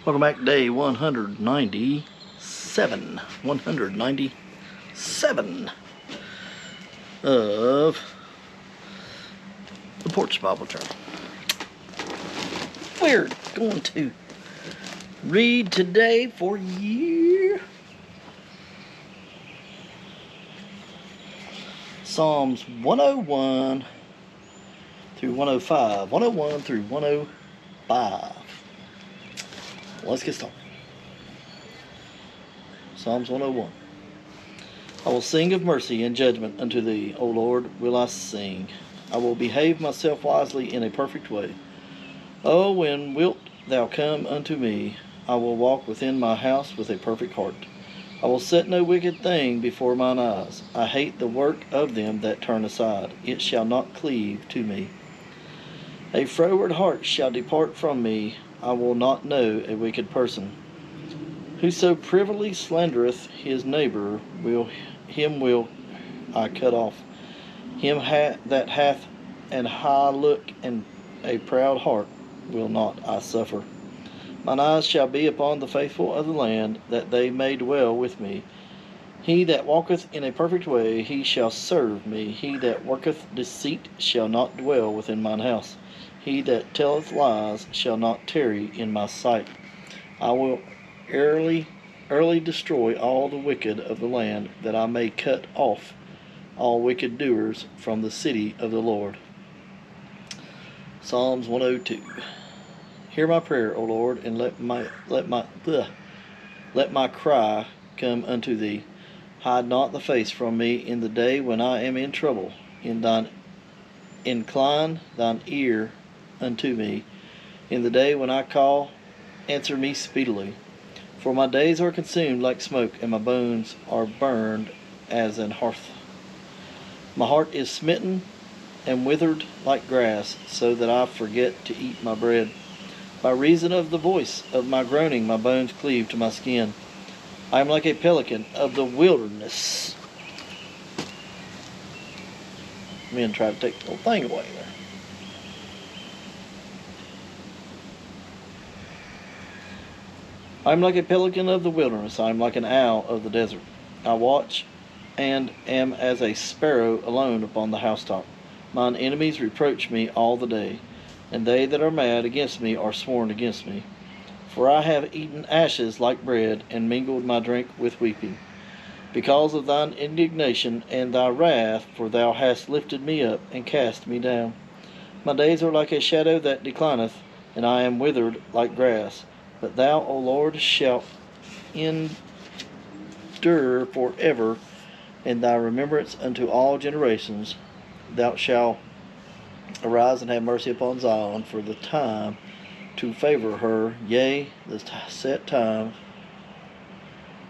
Welcome back to day 197. 197 of the Porch Bible Journal. We're going to read today for you Psalms 101 through 105. 101 through 105. Let's get started. Psalms 101. I will sing of mercy and judgment unto thee, O Lord, will I sing. I will behave myself wisely in a perfect way. O when wilt thou come unto me? I will walk within my house with a perfect heart. I will set no wicked thing before mine eyes. I hate the work of them that turn aside. It shall not cleave to me. A froward heart shall depart from me. I will not know a wicked person. Whoso privily slandereth his neighbor, him will I cut off. Him that hath an high look and a proud heart will not I suffer. Mine eyes shall be upon the faithful of the land, that they may dwell with me. He that walketh in a perfect way, he shall serve me. He that worketh deceit shall not dwell within mine house. He that telleth lies shall not tarry in my sight. I will early destroy all the wicked of the land, that I may cut off all wicked doers from the city of the Lord. Psalms 102. Hear my prayer, O Lord, and let my cry come unto thee. Hide not the face from me in the day when I am in trouble. Incline thine ear unto me. In the day when I call, answer me speedily. For my days are consumed like smoke, and my bones are burned as an hearth. My heart is smitten and withered like grass, so that I forget to eat my bread. By reason of the voice of my groaning, my bones cleave to my skin. I am like a pelican of the wilderness. Men try to take the whole thing away there. I am like a pelican of the wilderness. I am like an owl of the desert. I watch and am as a sparrow alone upon the housetop. Mine enemies reproach me all the day, and they that are mad against me are sworn against me. For I have eaten ashes like bread, and mingled my drink with weeping. Because of thine indignation and thy wrath, for thou hast lifted me up and cast me down. My days are like a shadow that declineth, and I am withered like grass. But thou, O Lord, shalt endure forever, and thy remembrance unto all generations. Thou shalt arise and have mercy upon Zion, for the time to favor her, yea, the set time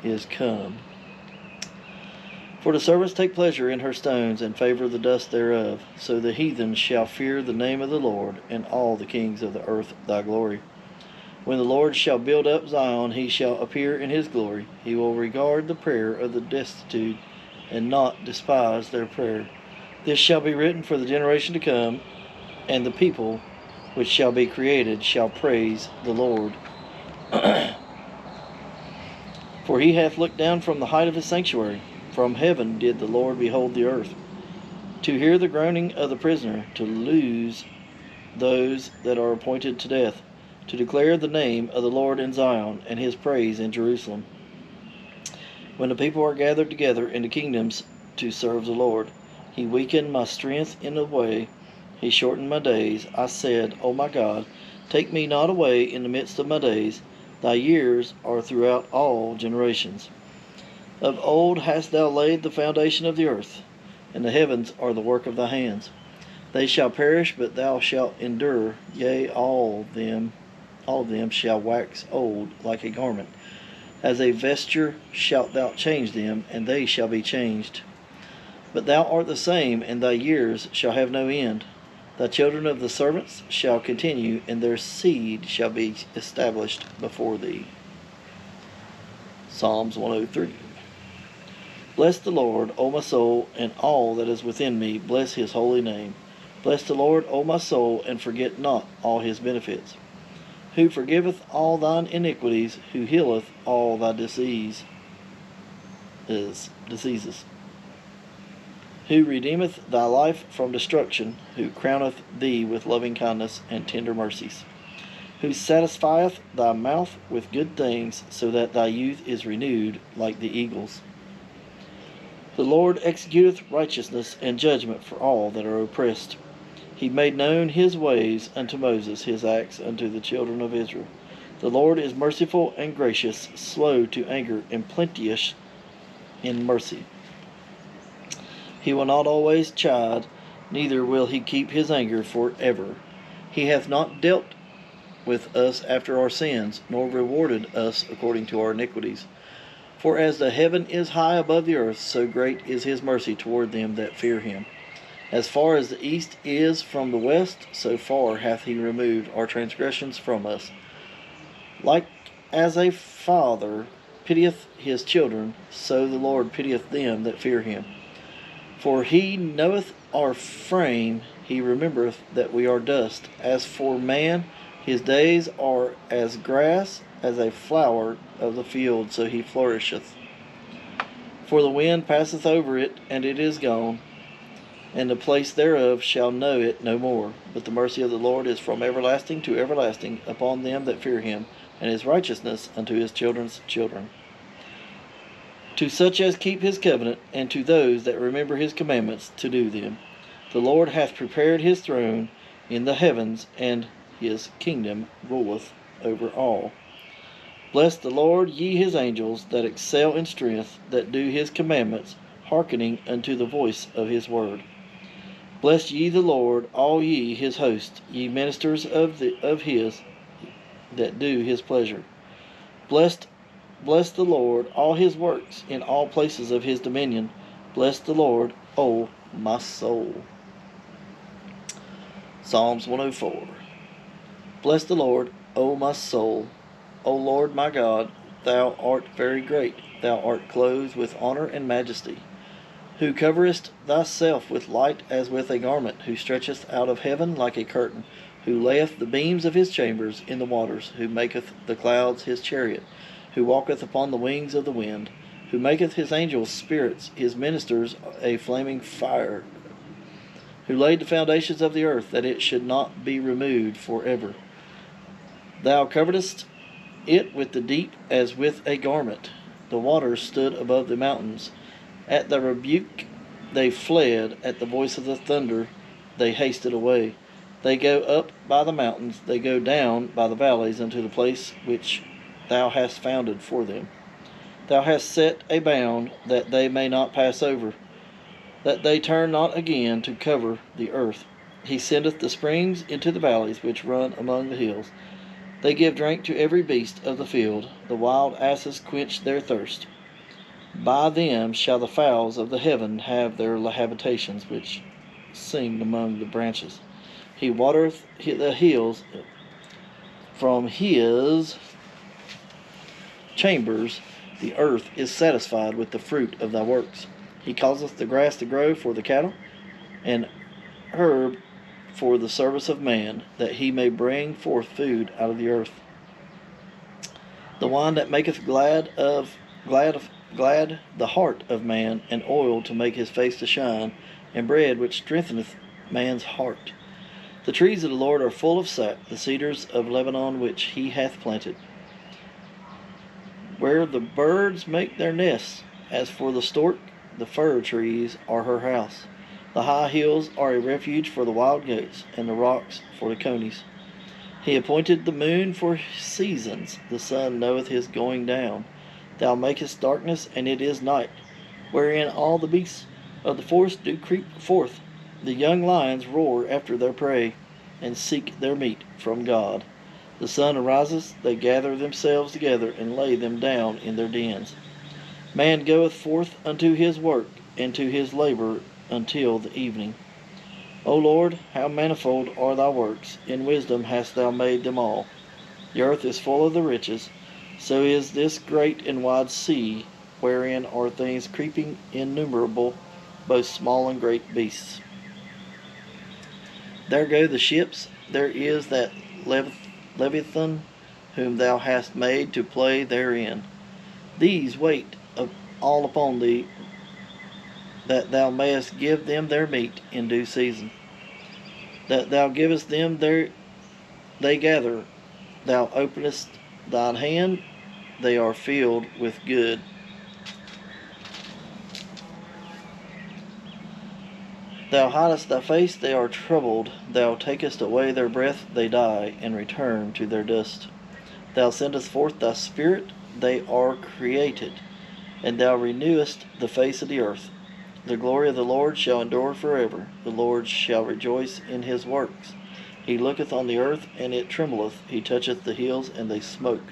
is come. For the servants take pleasure in her stones, and favor the dust thereof. So the heathen shall fear the name of the Lord, and all the kings of the earth thy glory. When the Lord shall build up Zion, he shall appear in his glory. He will regard the prayer of the destitute, and not despise their prayer. This shall be written for the generation to come, and the people which shall be created shall praise the Lord. For he hath looked down from the height of his sanctuary. From heaven did the Lord behold the earth, to hear the groaning of the prisoner, to loose those that are appointed to death, to declare the name of the Lord in Zion, and his praise in Jerusalem. When the people are gathered together in the kingdoms to serve the Lord, he weakened my strength in the way. He shortened my days. I said, O my God, take me not away in the midst of my days. Thy years are throughout all generations. Of old hast thou laid the foundation of the earth, and the heavens are the work of thy hands. They shall perish, but thou shalt endure. Yea, all of them shall wax old like a garment. As a vesture shalt thou change them, and they shall be changed. But thou art the same, and thy years shall have no end. The children of the servants shall continue, and their seed shall be established before thee. Psalms 103. Bless the Lord, O my soul, and all that is within me. Bless his holy name. Bless the Lord, O my soul, and forget not all his benefits, who forgiveth all thine iniquities, who healeth all thy diseases, who redeemeth thy life from destruction, who crowneth thee with loving kindness and tender mercies, who satisfieth thy mouth with good things, so that thy youth is renewed like the eagles. The Lord executeth righteousness and judgment for all that are oppressed. He made known his ways unto Moses, his acts unto the children of Israel. The Lord is merciful and gracious, slow to anger, and plenteous in mercy. He will not always chide, neither will he keep his anger for ever. He hath not dealt with us after our sins, nor rewarded us according to our iniquities. For as the heaven is high above the earth, so great is his mercy toward them that fear him. As far as the east is from the west, so far hath he removed our transgressions from us. Like as a father pitieth his children, so the Lord pitieth them that fear him. For he knoweth our frame, he remembereth that we are dust. As for man, his days are as grass, as a flower of the field, so he flourisheth. For the wind passeth over it, and it is gone, and the place thereof shall know it no more. But the mercy of the Lord is from everlasting to everlasting upon them that fear him, and his righteousness unto his children's children, to such as keep his covenant, and to those that remember his commandments to do them. The Lord hath prepared his throne in the heavens, and his kingdom ruleth over all. Bless the Lord, ye his angels, that excel in strength, that do his commandments, hearkening unto the voice of his word. Bless ye the Lord, all ye his hosts, ye ministers of his, that do his pleasure. Bless the Lord, all his works, in all places of his dominion. Bless the Lord, O my soul. Psalms 104. Bless the Lord, O my soul. O Lord my God, thou art very great. Thou art clothed with honor and majesty, who coverest thyself with light as with a garment, who stretcheth out of heaven like a curtain, who layeth the beams of his chambers in the waters, who maketh the clouds his chariot, who walketh upon the wings of the wind, who maketh his angels spirits, his ministers a flaming fire, who laid the foundations of the earth, that it should not be removed for ever. Thou coveredst it with the deep as with a garment. The waters stood above the mountains. At the rebuke they fled, at the voice of the thunder they hasted away. They go up by the mountains, they go down by the valleys unto the place which thou hast founded for them. Thou hast set a bound that they may not pass over, that they turn not again to cover the earth. He sendeth the springs into the valleys which run among the hills. They give drink to every beast of the field. The wild asses quench their thirst. By them shall the fowls of the heaven have their habitations, which sing among the branches. He watereth the hills from his chambers. The earth is satisfied with the fruit of thy works. He causeth the grass to grow for the cattle, and herb for the service of man, that he may bring forth food out of the earth. The wine that maketh glad the heart of man, and oil to make his face to shine, and bread which strengtheneth man's heart. The trees of the Lord are full of sap, the cedars of Lebanon which he hath planted, where the birds make their nests. As for the stork, the fir trees are her house. The high hills are a refuge for the wild goats, and the rocks for the conies. He appointed the moon for seasons. The sun knoweth his going down. Thou makest darkness, and it is night, wherein all the beasts of the forest do creep forth. The young lions roar after their prey, and seek their meat from God. The sun arises, they gather themselves together, and lay them down in their dens. Man goeth forth unto his work, and to his labor until the evening. O Lord, how manifold are thy works! In wisdom hast thou made them all. The earth is full of the riches. So is this great and wide sea, wherein are things creeping innumerable, both small and great beasts. There go the ships. There is that Leviathan, whom thou hast made to play therein. These wait all upon thee, that thou mayest give them their meat in due season. That thou givest them they gather. Thou openest thine hand, they are filled with good. Thou hidest thy face, they are troubled. Thou takest away their breath, they die, and return to their dust. Thou sendest forth thy spirit, they are created, and thou renewest the face of the earth. The glory of the Lord shall endure forever. The Lord shall rejoice in his works. He looketh on the earth, and it trembleth. He toucheth the hills, and they smoke.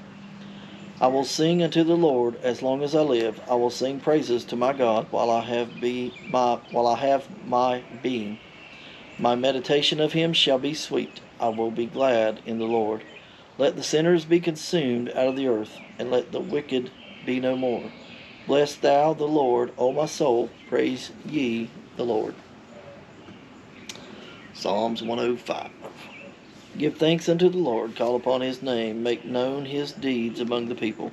I will sing unto the Lord as long as I live. I will sing praises to my God while I have my being. My meditation of him shall be sweet. I will be glad in the Lord. Let the sinners be consumed out of the earth, and let the wicked be no more. Bless thou the Lord, O my soul. Praise ye the Lord. Psalms 105. Give thanks unto the Lord, call upon his name, make known his deeds among the people.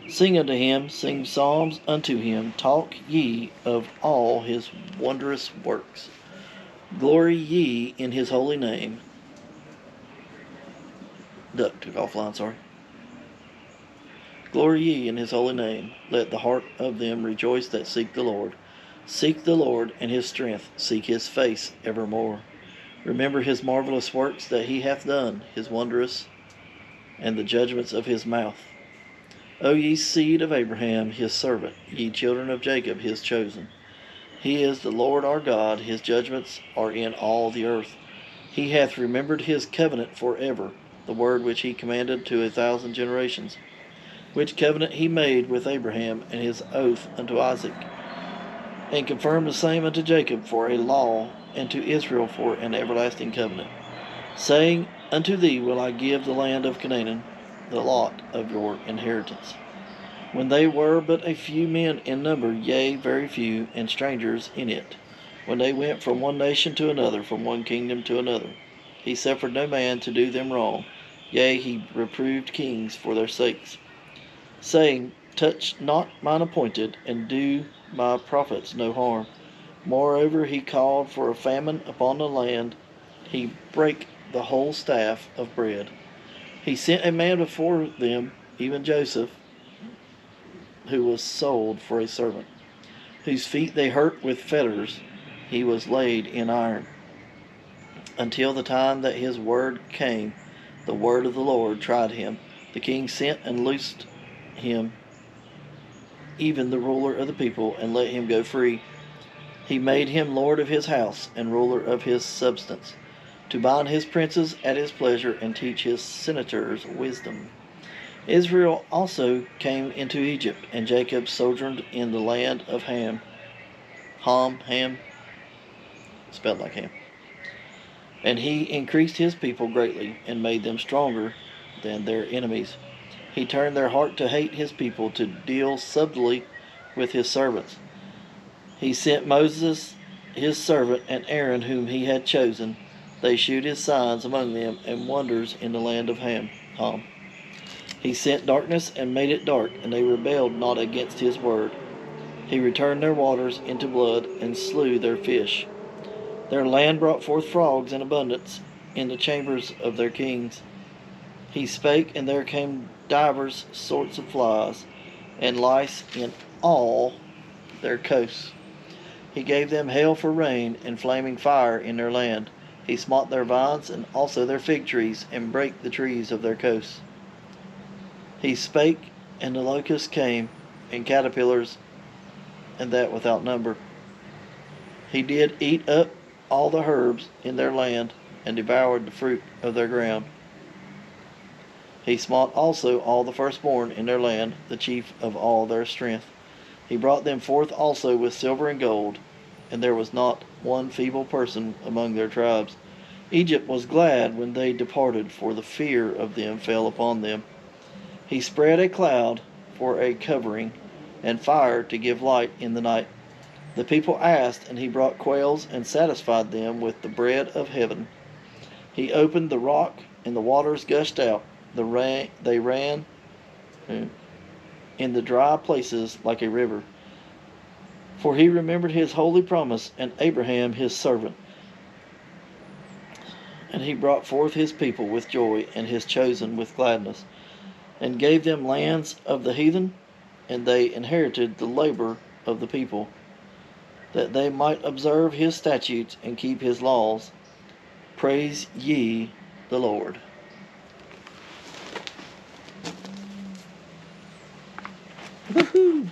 Sing unto him, sing psalms unto him, talk ye of all his wondrous works. Glory ye in his holy name. Duck took offline, sorry. Glory ye in his holy name. Let the heart of them rejoice that seek the Lord. Seek the Lord and his strength. Seek his face evermore. Remember his marvelous works that he hath done, his wondrous, and the judgments of his mouth. O ye seed of Abraham, his servant, ye children of Jacob, his chosen. He is the Lord our God, his judgments are in all the earth. He hath remembered his covenant forever, the word which he commanded to 1,000 generations, which covenant he made with Abraham, and his oath unto Isaac, and confirmed the same unto Jacob for a law, and to Israel for an everlasting covenant, saying, Unto thee will I give the land of Canaan, the lot of your inheritance. When they were but a few men in number, yea, very few, and strangers in it, when they went from one nation to another, from one kingdom to another, he suffered no man to do them wrong, yea, he reproved kings for their sakes, saying, Touch not mine appointed, and do my prophets no harm. Moreover, he called for a famine upon the land. He brake the whole staff of bread. He sent a man before them, even Joseph, who was sold for a servant, whose feet they hurt with fetters. He was laid in iron, until the time that his word came. The word of the Lord tried him. The king sent and loosed him, even the ruler of the people, and let him go free. He made him lord of his house, and ruler of his substance, to bind his princes at his pleasure, and teach his senators wisdom. Israel also came into Egypt, and Jacob sojourned in the land of Ham, spelled like Ham. And he increased his people greatly, and made them stronger than their enemies. He turned their heart to hate his people, to deal subtly with his servants. He sent Moses his servant, and Aaron whom he had chosen. They shewed his signs among them, and wonders in the land of Ham. He sent darkness, and made it dark, and they rebelled not against his word. He returned their waters into blood, and slew their fish. Their land brought forth frogs in abundance in the chambers of their kings. He spake, and there came divers sorts of flies, and lice in all their coasts. He gave them hail for rain, and flaming fire in their land. He smote their vines, and also their fig trees, and brake the trees of their coasts. He spake, and the locusts came, and caterpillars, and that without number. He did eat up all the herbs in their land, and devoured the fruit of their ground. He smote also all the firstborn in their land, the chief of all their strength. He brought them forth also with silver and gold, and there was not one feeble person among their tribes. Egypt was glad when they departed, for the fear of them fell upon them. He spread a cloud for a covering, and fire to give light in the night. The people asked, and he brought quails, and satisfied them with the bread of heaven. He opened the rock and the waters gushed out. They ran in the dry places like a river. For he remembered his holy promise and Abraham his servant. And he brought forth his people with joy and his chosen with gladness, and gave them lands of the heathen, and they inherited the labor of the people, that they might observe his statutes and keep his laws. Praise ye the Lord. Woohoo!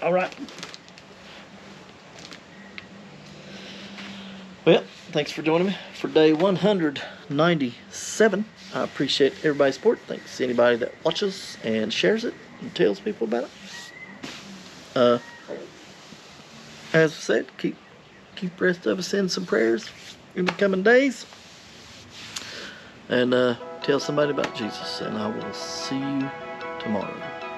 All right. Well, thanks for joining me for day 197. I appreciate everybody's support. Thanks to anybody that watches and shares it and tells people about it. As I said, keep the rest of us in some prayers in the coming days. And tell somebody about Jesus. And I will see you tomorrow.